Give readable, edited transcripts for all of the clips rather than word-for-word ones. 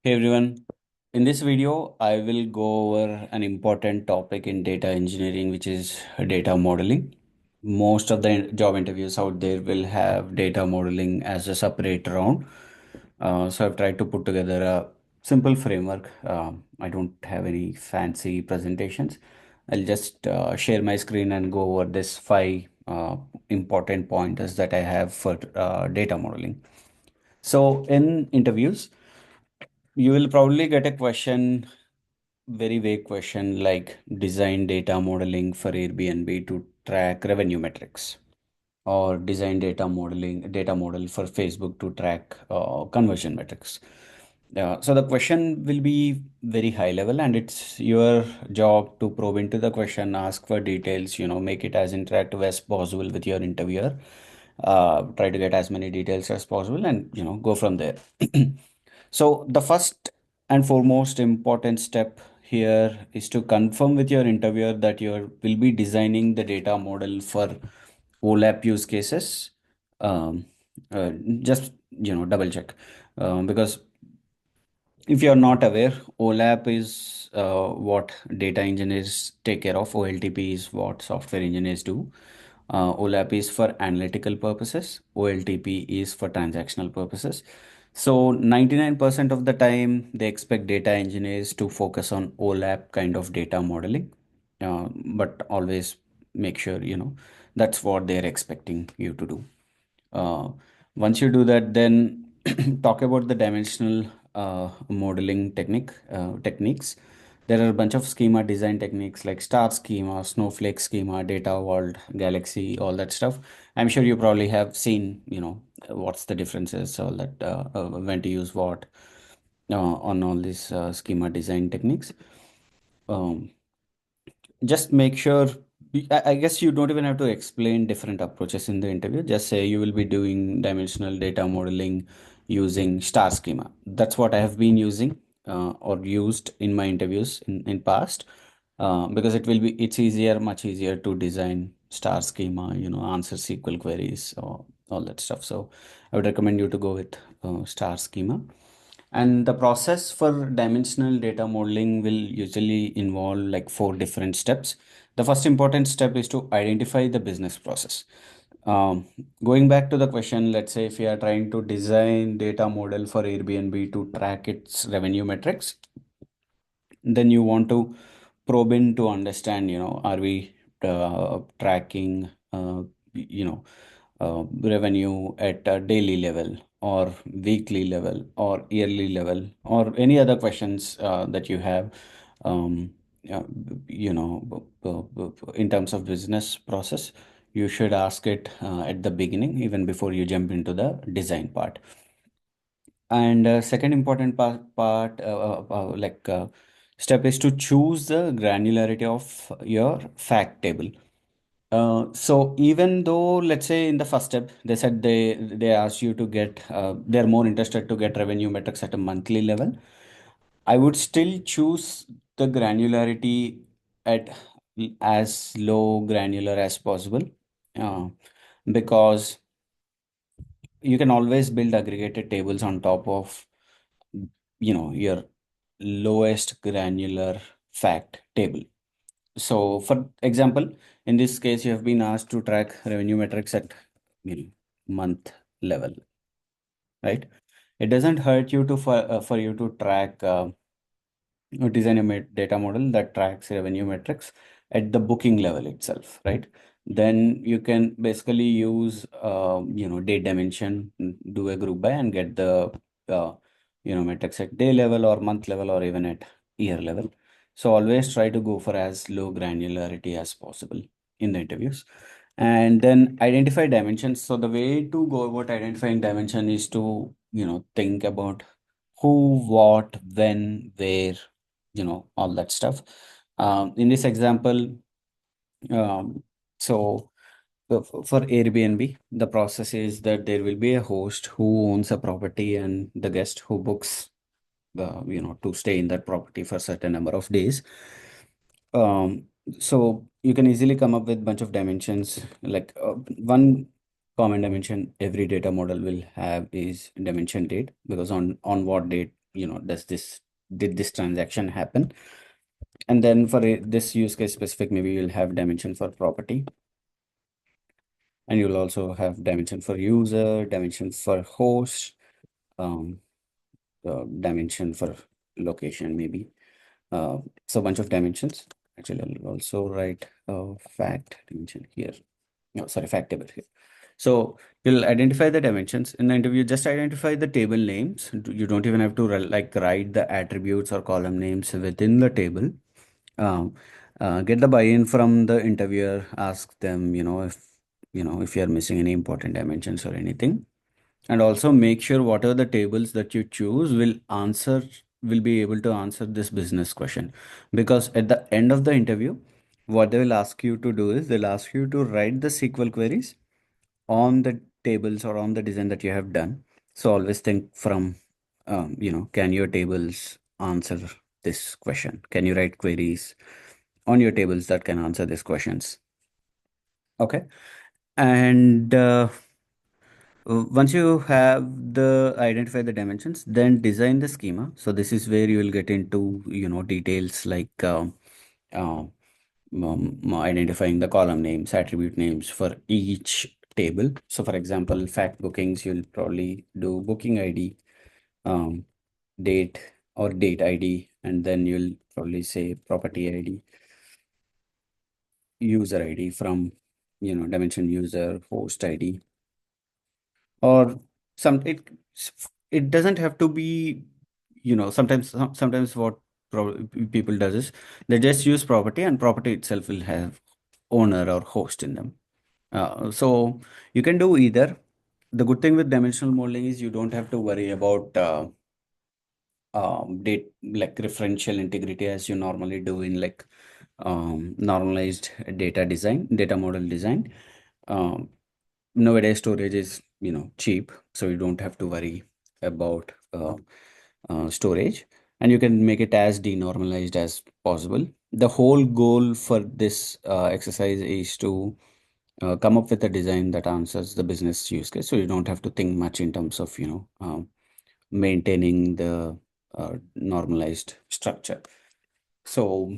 Hey everyone, in this video, I will go over an important topic in data engineering, which is data modeling. Most of the job interviews out there will have data modeling as a separate round. So I've tried to put together a simple framework. I don't have any fancy presentations. I'll just share my screen and go over this five important pointers that I have for data modeling. So in interviews, you will probably get a question, very vague question like design data modeling for Airbnb to track revenue metrics, or design data model for Facebook to track conversion metrics. So the question will be very high level, and it's your job to probe into the question, ask for details, make it as interactive as possible with your interviewer. Try to get as many details as possible, and go from there. So the first and foremost important step here is to confirm with your interviewer that you will be designing the data model for OLAP use cases. Um, uh, just double check, because if you're not aware, OLAP is what data engineers take care of. OLTP is what software engineers do. OLAP is for analytical purposes. OLTP is for transactional purposes. So 99% of the time, they expect data engineers to focus on OLAP kind of data modeling. But always make sure, that's what they're expecting you to do. Uh, Once you do that, then talk about the dimensional modeling techniques. There are a bunch of schema design techniques like star schema, snowflake schema, data vault, galaxy, all that stuff. I'm sure you probably have seen, what's the differences, all that, when to use what on all these schema design techniques. Um, just make sure, I guess you don't even have to explain different approaches in the interview. Just say you will be doing dimensional data modeling using star schema. That's what I have been using or used in my interviews in past, because it's easier, much easier to design star schema, answer SQL queries or all that stuff. So I would recommend you to go with star schema. And the process for dimensional data modeling will usually involve like four different steps. The first important step is to identify the business process. Um, Going back to the question, let's say if you are trying to design data model for Airbnb to track its revenue metrics, then you want to probe in to understand, are we tracking, revenue at a daily level or weekly level or yearly level, or any other questions that you have, um, in terms of business process. You should ask it at the beginning, even before you jump into the design part. And second important step is to choose the granularity of your fact table. So even though, let's say in the first step, they said they asked you to get, they're more interested to get revenue metrics at a monthly level. I would still choose the granularity at as low granular as possible, uh, because you can always build aggregated tables on top of, your lowest granular fact table. So for example, in this case, you have been asked to track revenue metrics at, month level, right? It doesn't hurt you to for you to track, design a data model that tracks revenue metrics at the booking level itself, right? Then you can basically use, date dimension, do a group by, and get the, uh, metrics at day level or month level or even at year level. So always try to go for as low granularity as possible in the interviews. And then identify dimensions. So the way to go about identifying dimension is to, think about who, what, when, where, all that stuff. In this example, um, so for Airbnb, the process is that there will be a host who owns a property and the guest who books, to stay in that property for a certain number of days. So you can easily come up with bunch of dimensions. Like one common dimension every data model will have is dimension date, because on what date does this did this transaction happen? And then for this use case specific, maybe you'll have dimension for property, and you'll also have dimension for user, dimension for host, um, dimension for location, maybe. So bunch of dimensions. Actually, I'll also write fact dimension here. No, sorry, fact table here. So you'll identify the dimensions in the interview. Just identify the table names. You don't even have to like write the attributes or column names within the table. Um, get the buy-in from the interviewer. Ask them, if you're missing any important dimensions or anything, and also make sure whatever the tables that you choose will be able to answer this business question, because at the end of the interview, what they will ask you to do is they'll ask you to write the SQL queries on the tables or on the design that you have done. So always think from, can your tables answer this question? Can you write queries on your tables that can answer these questions? Okay. And once you have the identify the dimensions, then design the schema. So this is where you will get into, details like identifying the column names, attribute names for each table. So for example, fact bookings, you'll probably do booking ID, um, date or date ID, and then you'll probably say property ID, user ID from, dimension user, host ID, or it doesn't have to be, sometimes what people does is they just use property, and property itself will have owner or host in them. So you can do either. The good thing with dimensional modeling is you don't have to worry about date like referential integrity as you normally do in like normalized data model design. um, Nowadays storage is cheap, so you don't have to worry about storage, and you can make it as denormalized as possible. The whole goal for this exercise is to come up with a design that answers the business use case, so you don't have to think much in terms of maintaining the normalized structure. So,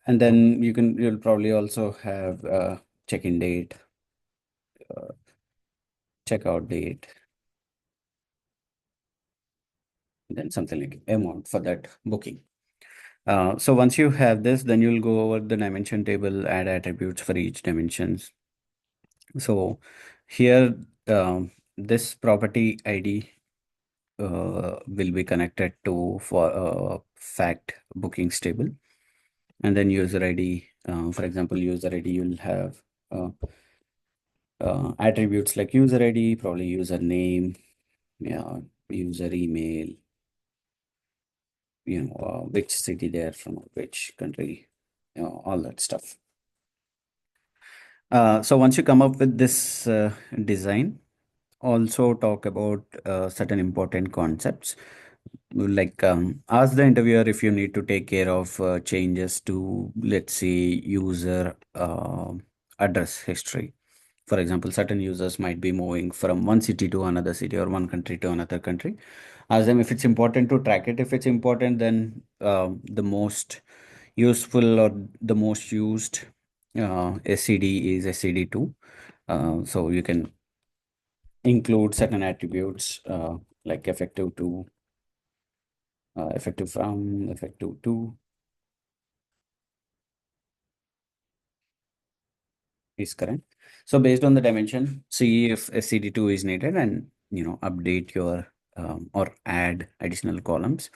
and then you'll probably also have check-in date, uh, checkout date, then something like amount for that booking. So once you have this, then you'll go over the dimension table, add attributes for each dimensions. So here, this property ID will be connected to for fact bookings table, and then user ID. For example, user ID, you'll have uh, attributes like user ID, probably user name, yeah, user email, which city they're from, which country, all that stuff. So once you come up with this design, also talk about certain important concepts, like ask the interviewer if you need to take care of changes to, let's say, user address history. For example, certain users might be moving from one city to another city or one country to another country. Ask them if it's important to track it. If it's important, then the most useful or the most used SCD is SCD2. So you can include certain attributes like effective to, effective from, effective to is correct. So based on the dimension, see if SCD2 is needed, and update your or add additional columns.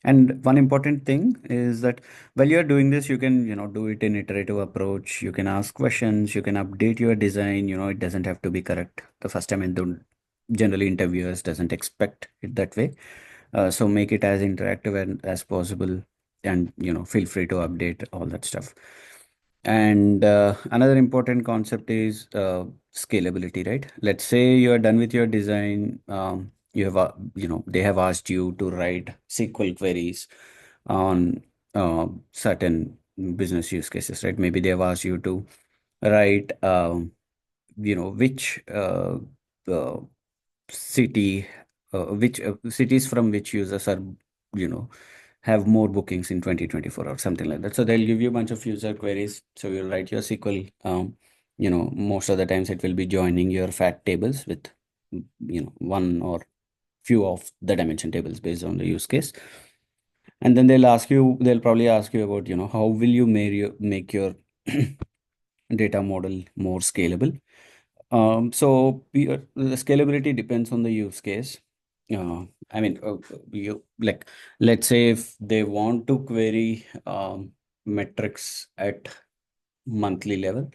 And one important thing is that while you're doing this, you can do it in iterative approach. You can ask questions, you can update your design. It doesn't have to be correct the first time, and don't generally interviewers doesn't expect it that way. So make it as interactive and as possible, and feel free to update all that stuff. And another important concept is scalability, right? Let's say you are done with your design. You have, they have asked you to write SQL queries on certain business use cases, right? Maybe they have asked you to write, which city which cities from which users are, you know, have more bookings in 2024 or something like that. So they'll give you a bunch of user queries. So you'll write your SQL. Most of the times it will be joining your fact tables with, one or few of the dimension tables based on the use case. And then they'll probably ask you about, how will you make your data model more scalable. The scalability depends on the use case. I mean, you like, let's say if they want to query metrics at monthly level,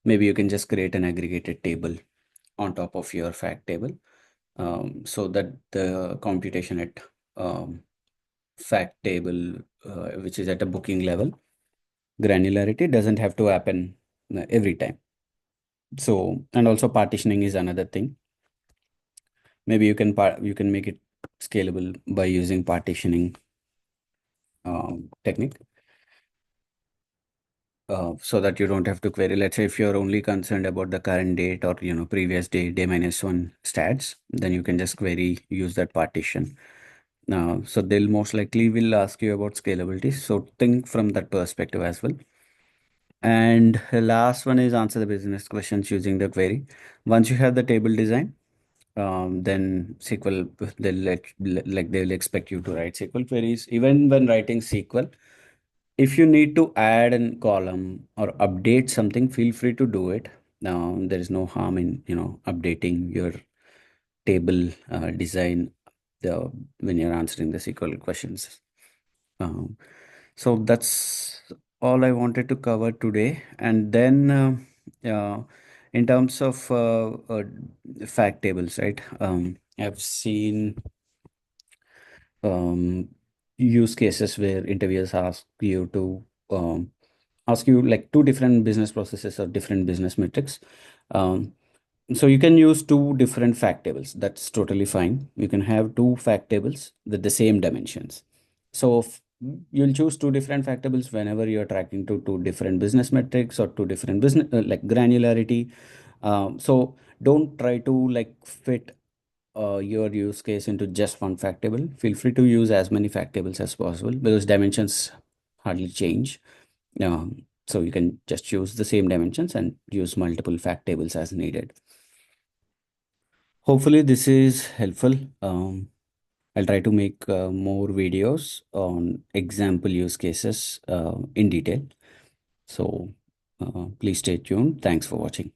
maybe you can just create an aggregated table on top of your fact table, so that the computation at um, fact table, which is at a booking level, granularity doesn't have to happen every time. So, and also partitioning is another thing. Maybe you can make it scalable by using partitioning technique, so that you don't have to query. Let's say if you're only concerned about the current date or previous day, day-1 stats, then you can just query use that partition. So they'll most likely will ask you about scalability. So think from that perspective as well. And the last one is answer the business questions using the query. Once you have the table design, then SQL, they'll expect you to write SQL queries. Even when writing SQL, if you need to add a column or update something, feel free to do it. Now, there is no harm in updating your table design when you're answering the SQL questions. Um, so that's all I wanted to cover today. And then, in terms of fact tables, right? I've seen um, use cases where interviewers ask you like two different business processes or different business metrics. Um, so you can use two different fact tables. That's totally fine. You can have two fact tables with the same dimensions. So you'll choose two different fact tables whenever you're tracking to two different business metrics or two different business like granularity. So don't try to like fit your use case into just one fact table. Feel free to use as many fact tables as possible because dimensions hardly change. So you can just choose the same dimensions and use multiple fact tables as needed. Hopefully this is helpful. I'll try to make more videos on example use cases in detail. So please stay tuned. Thanks for watching.